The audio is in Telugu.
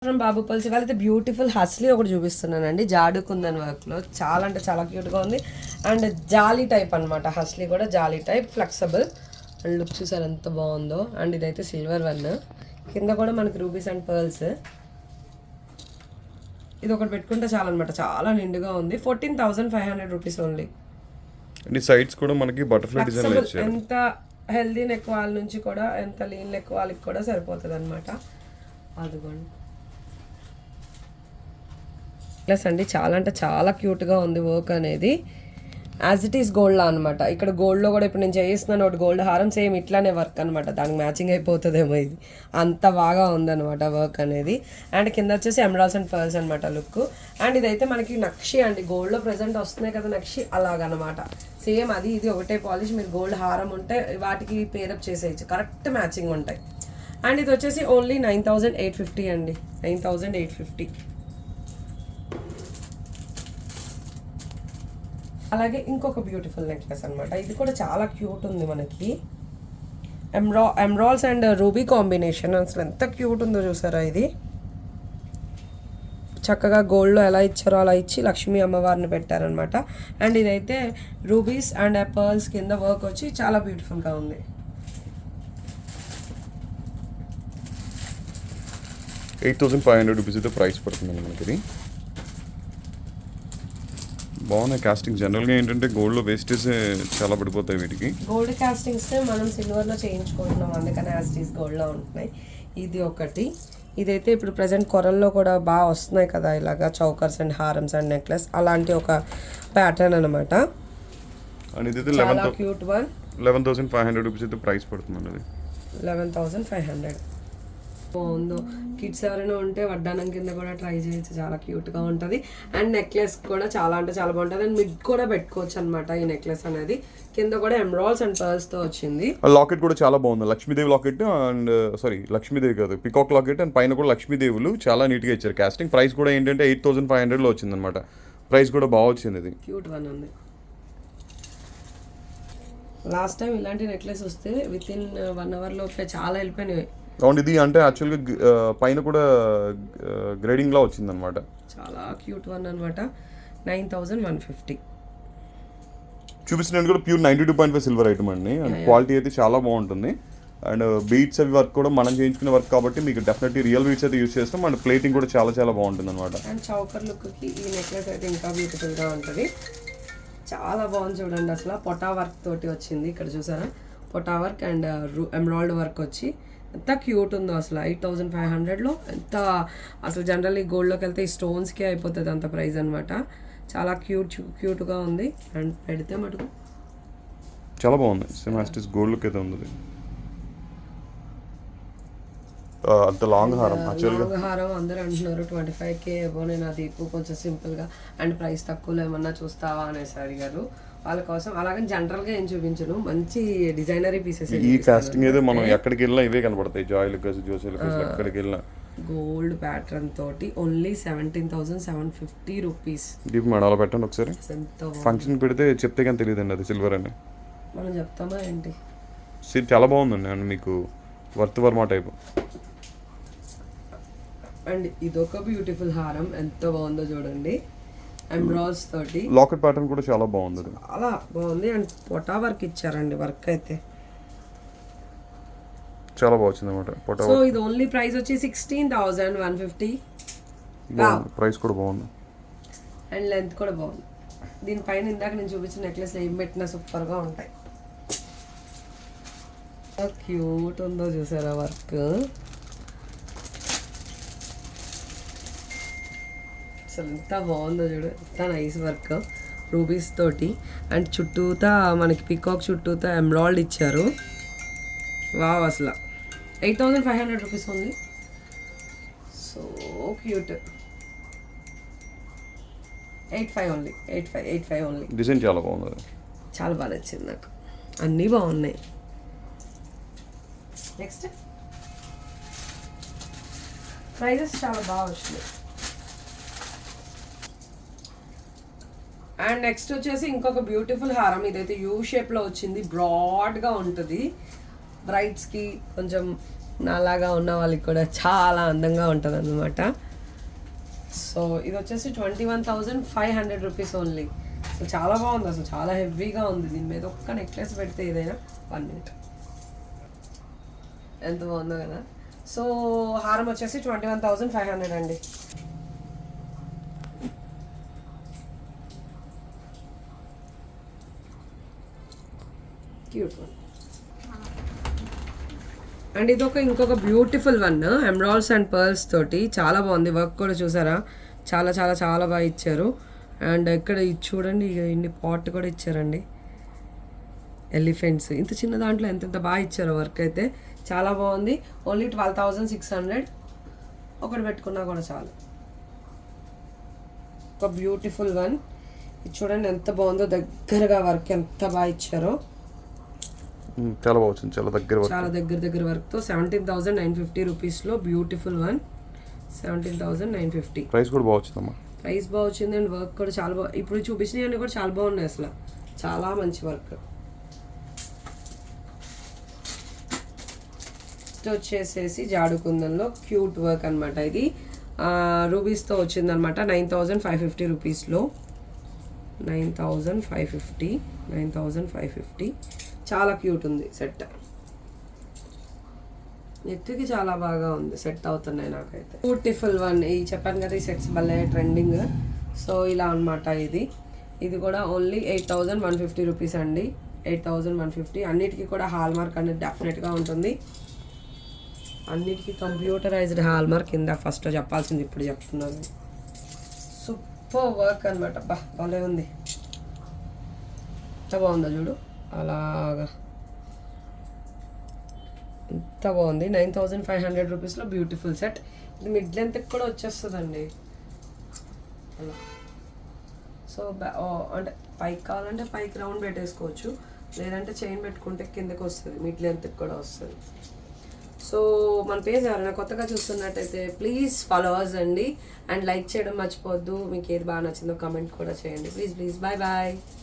బాబు పల్స్ ఇవాళ అయితే బ్యూటిఫుల్ హస్లీ ఒకటి చూపిస్తున్నానండి. జాడు కుందన్ వర్క్లో చాలా అంటే చాలా క్యూట్గా ఉంది. అండ్ జాలీ టైప్ అనమాట. హస్లీ కూడా జాలీ టైప్, ఫ్లెక్సిబుల్. అండ్ లుక్ చూసారు ఎంత బాగుందో. అండ్ ఇదైతే సిల్వర్ వన్, కింద కూడా మనకి రూబీస్ అండ్ పర్ల్స్. ఇది ఒకటి పెట్టుకుంటే చాలన్నమాట, చాలా నిండుగా ఉంది. 14,500 రూపీస్ ఓన్లీ. సైడ్స్ కూడా మనకి బటర్ఫ్లై డిజైన్ ఇచ్చారు. ఎంత హెల్దీ నెక్ వాళ్ళ నుంచి కూడా, ఎంత లీన్ నెక్ వాళ్ళకి కూడా సరిపోతుంది అనమాట. అదిగోండి ప్లస్ అండి, చాలా అంటే చాలా క్యూట్గా ఉంది వర్క్ అనేది. యాజ్ ఇట్ ఈస్ గోల్డ్లా అనమాట. ఇక్కడ గోల్డ్లో కూడా ఇప్పుడు నేను చేయిస్తున్నాను ఒకటి గోల్డ్ హారం, సేమ్ ఇట్లానే వర్క్ అనమాట. దానికి మ్యాచింగ్ అయిపోతుందేమో, ఇది అంత బాగా ఉందన్నమాట వర్క్ అనేది. అండ్ కింద వచ్చేసి ఎమరాల్డ్స్ అండ్ పర్ల్స్ అనమాట లుక్. అండ్ ఇదైతే మనకి నక్షి అండి, గోల్డ్లో ప్రెజెంట్ వస్తున్నాయి కదా నక్షి, అలాగనమాట. సేమ్ అది ఇది ఒకటే పాలిష్. మీరు గోల్డ్ హారం ఉంటే వాటికి పేరప్ చేసేయచ్చు, కరెక్ట్ మ్యాచింగ్ ఉంటాయి. అండ్ ఇది వచ్చేసి ఓన్లీ 9,850 అండి, 9,850. అలాగే ఇంకొక బ్యూటిఫుల్ నెక్లెస్ అనమాట. ఇది కూడా చాలా క్యూట్ ఉంది మనకి. ఎమరాల్డ్స్ అండ్ రూబీ కాంబినేషన్, అసలు ఎంత క్యూట్ ఉందో చూసారా. ఇది చక్కగా గోల్డ్లో ఎలా ఇచ్చారో అలా ఇచ్చి లక్ష్మీ అమ్మవారిని పెట్టారనమాట. అండ్ ఇదైతే రూబీస్ అండ్ పర్ల్స్ కింద వర్క్ వచ్చి చాలా బ్యూటిఫుల్గా ఉంది. ₹8,500 అయితే ప్రైస్ పడుతుందండి మనకి. ఇది బాగున్నాయి కాస్టింగ్. జనరల్గా ఏంటంటే గోల్డ్లో వేస్టేజ్ చాలా పడిపోతాయి వీటికి. గోల్డ్ కాస్టింగ్స్ మనం సిల్వర్లో చేయించుకుంటున్నాం, అందుకని యాస్టీస్ గోల్డ్లో ఉంటున్నాయి. ఇది ఒకటి. ఇదైతే ఇప్పుడు ప్రజెంట్ కొరల్లో కూడా బాగా వస్తున్నాయి కదా, ఇలాగా చౌకర్స్ అండ్ హారమ్స్ అండ్ నెక్లెస్, అలాంటి ఒక ప్యాటర్న్ అనమాట. అండ్ ఇదైతే క్యూట్ వన్. ₹11,500 అయితే ప్రైస్ పడుతుందండి. అది 11,500 బాగుందో. కిడ్స్ ఎవరైనా ఉంటే వడ్డానం కింద కూడా ట్రై చేయొచ్చు, చాలా క్యూట్గా ఉంటుంది. అండ్ నెక్లెస్ కూడా చాలా అంటే చాలా బాగుంటుంది. అండ్ మిడ్ కూడా పెట్టుకోవచ్చు అనమాట ఈ నెక్లెస్ అనేది. కింద కూడా ఎమరాల్డ్స్ అండ్ పర్ల్స్తో వచ్చింది. లాకెట్ కూడా చాలా బాగుంది. లక్ష్మీదేవి లాకెట్ అండ్ లక్ష్మీదేవి కాదు, పికాక్ లాకెట్. అండ్ పైన కూడా లక్ష్మీదేవులు చాలా నీట్గా ఇచ్చారు కాస్టింగ్. ప్రైస్ కూడా ఏంటంటే 8,500లో వచ్చింది అనమాట. ప్రైస్ కూడా బాగా వచ్చింది. ఇది క్యూట్ వన్ ఉంది. లాస్ట్ టైం ఇలాంటి నెక్లెస్ వస్తే విత్ ఇన్ 1 hour లోపే చాలా వెళ్ళిపోయినాయి. అవును, ఇది అంటే యాక్చువల్గా పైన కూడా గ్రేడింగ్లా వచ్చిందనమాట. చాలా క్యూట్ వన్ అనమాట. 9,150. చూపిస్తున్నది కూడా ప్యూర్ 92.5 సిల్వర్ ఐటమ్ అండి. అండ్ క్వాలిటీ అయితే చాలా బాగుంటుంది. అండ్ బీట్స్ అవి వర్క్ కూడా మనం చేయించుకునే వర్క్ కాబట్టి మీకు డెఫినెట్లీ రియల్ బీట్స్ అయితే యూజ్ చేస్తాం. అండ్ ప్లేటింగ్ కూడా చాలా చాలా బాగుంటుంది అనమాట. అండ్ చౌకర్ లుక్కి ఈ నెక్లెస్ అయితే ఇంకా బ్యూటిఫుల్గా ఉంటుంది. చాలా బాగుంది చూడండి. అసలు పొటా వర్క్ తోటి వచ్చింది. ఇక్కడ చూసారా, పొటా వర్క్ అండ్ ఎమరాల్డ్ వర్క్ వచ్చి ఎంత క్యూట్ ఉందో అసలు. 8,500లో ఎంత అసలు. జనరల్లీ గోల్డ్లోకి వెళ్తే ఈ స్టోన్స్కే అయిపోతుంది అంత ప్రైస్ అనమాట. చాలా క్యూట్గా ఉంది. అండ్ పెడితే మటుకు చాలా బాగుంది. సేమ్ యాస్టిస్ గోల్డ్ లుక్ అయితే ఉంది. అంత లాంగ్ హారం, లాంగ్ హారం అందరూ అంటున్నారు 25K ఏవో. నేను అది కొంచెం సింపుల్గా అండ్ ప్రైస్ తక్కువలో ఏమన్నా చూస్తావా అనేసి అడిగారు. వాళ్ళ కోసం అలాగని జనరల్గా ఏం చూపించను, మంచి డిజైనరీ పీసెస్. ఈ కాస్టింగ్ ఏదో మనం ఎక్కడికి వెళ్ళినా ఇవే కనబడతాయి. ఎక్కడికి వెళ్ళినా గోల్డ్ ప్యాటర్న్ తోటి ఓన్లీ 17,750 రూపీస్. దీప్ మేడం అలా పెట్టండి ఒకసారి. ఫంక్షన్ పెడితే చెప్తే కానీ తెలియదండి అది సిల్వర్ అని. మనం చెప్తామా ఏంటి. చాలా బాగుందండి. అండ్ మీకు వర్త్ వర్మ టైప్. అండ్ ఇదొక బ్యూటిఫుల్ హారం, ఎంత బాగుందో చూడండి. ఎమరాల్డ్స్ తోటి లాకెట్ ప్యాటర్న్ కూడా చాలా బాగుంది. చాలా బాగుంది. అండ్ పొటా వర్క్ ఇచ్చారండి. వర్క్ అయితే చాలా బాగుంది అనమాట. సో ఇది ఓన్లీ ప్రైస్ వచ్చి 16,150. ప్రైస్ కూడా బాగుంది. అండ్ లెంత్ కూడా బాగుంది. దీనిపైన ఇందాక నేను చూపించిన నెక్లెస్ ఏం పెట్టినా సూపర్గా ఉంటాయి. క్యూట్ ఉందో చూసారా వర్క్. అసలు ఎంత బాగుందో చూడు, ఎంత నైస్ వర్క్ రూబీస్ తోటి. అండ్ చుట్టూతా మనకి పికాక్ చుట్టూతా ఎమరాల్డ్ ఇచ్చారు. వావ్, అసలు 8,500 రూపీస్ ఉంది. So cute. 85 only. 85 only. Design చాలా బాగుంది. చాలా బాగా నచ్చింది నాకు. అన్నీ బాగున్నాయి. నెక్స్ట్ ప్రైజెస్ చాలా బాగా వచ్చినాయి. అండ్ నెక్స్ట్ వచ్చేసి ఇంకొక బ్యూటిఫుల్ హారం. ఇదైతే యూ షేప్లో వచ్చింది, బ్రాడ్గా ఉంటుంది. బ్రైడ్స్కి కొంచెం నాలాగా ఉన్న వాళ్ళకి కూడా చాలా అందంగా ఉంటుంది అనమాట. సో ఇది వచ్చేసి 21,500 రూపీస్ ఓన్లీ. సో చాలా బాగుంది, అసలు చాలా హెవీగా ఉంది. దీని మీద ఒక్క నెక్లెస్ పెడితే ఏదైనా 1 మినిట్ ఎంత బాగుందో కదా. సో హారం వచ్చేసి 21,500 అండి. Cute one. అండ్ ఇది ఇంకొక beautiful one, emeralds and pearls తోటి చాలా బాగుంది. వర్క్ కూడా చూసారా, చాలా చాలా చాలా బాగా ఇచ్చారు. అండ్ ఇక్కడ ఇది చూడండి, ఇన్ని పాట్ కూడా ఇచ్చారండి. ఎలిఫెంట్స్ ఇంత చిన్న దాంట్లో ఎంత బాగా ఇచ్చారో వర్క్ అయితే చాలా బాగుంది. ఓన్లీ 12,600. ఒకటి పెట్టుకున్నా కూడా చాలు. ఒక బ్యూటిఫుల్ వన్. ఇది చూడండి ఎంత బాగుందో, దగ్గరగా వర్క్ ఎంత బాగా ఇచ్చారో. చాలా బాగుంది, చాలా దగ్గర వర్క్తో 17,950 రూపీస్లో బ్యూటిఫుల్ వన్. 17,950. ప్రైస్ కూడా బాగుందమ్మా. ప్రైస్ బాగుంది అండ్ వర్క్ కూడా చాలా బాగా. ఇప్పుడు చూపించినవి కూడా చాలా బాగున్నాయి, అసలు చాలా మంచి వర్క్. వచ్చేసేసి జాడుకుందంలో క్యూట్ వర్క్ అనమాట. ఇది రూబీస్తో వచ్చిందనమాట. 9,550 రూపీస్లో. 9,550. చాలా క్యూట్ ఉంది సెట్. నెక్కి చాలా బాగా ఉంది, సెట్ అవుతున్నాయి నాకైతే. Beautiful one. ఈ చెప్పాను కదా, ఈ సెట్స్ భలే ట్రెండింగ్. సో ఇలా అనమాట. ఇది కూడా ఓన్లీ 8,150 రూపీస్ అండి. 8,150. అన్నిటికీ కూడా హాల్ మార్క్ అనేది డెఫినెట్గా ఉంటుంది. అన్నిటికీ కంప్యూటరైజ్డ్ హాల్ మార్క్. కింద ఫస్ట్ చెప్పాల్సింది ఇప్పుడు చెప్తున్నాను. సూపర్ వర్క్ అనమాట. భలే ఉంది, ఎంత బాగుందో చూడు. అలాగా ఎంత బాగుంది. 9,500 రూపీస్లో బ్యూటిఫుల్ సెట్. ఇది మిడ్ లెంత్కి కూడా వచ్చేస్తుందండి అలా. సో అంటే పైకి కావాలంటే పైకి రౌండ్ పెట్టేసుకోవచ్చు, లేదంటే చైన్ పెట్టుకుంటే కిందకి వస్తుంది, మిడ్ లెంత్కి కూడా వస్తుంది. సో మన పేజ్ ఎవరైనా కొత్తగా చూస్తున్నట్టయితే ప్లీజ్ ఫాలోవర్స్ అండి. అండ్ లైక్ చేయడం మర్చిపోవద్దు. మీకు ఏది బాగా నచ్చిందో కామెంట్ కూడా చేయండి ప్లీజ్. Bye bye.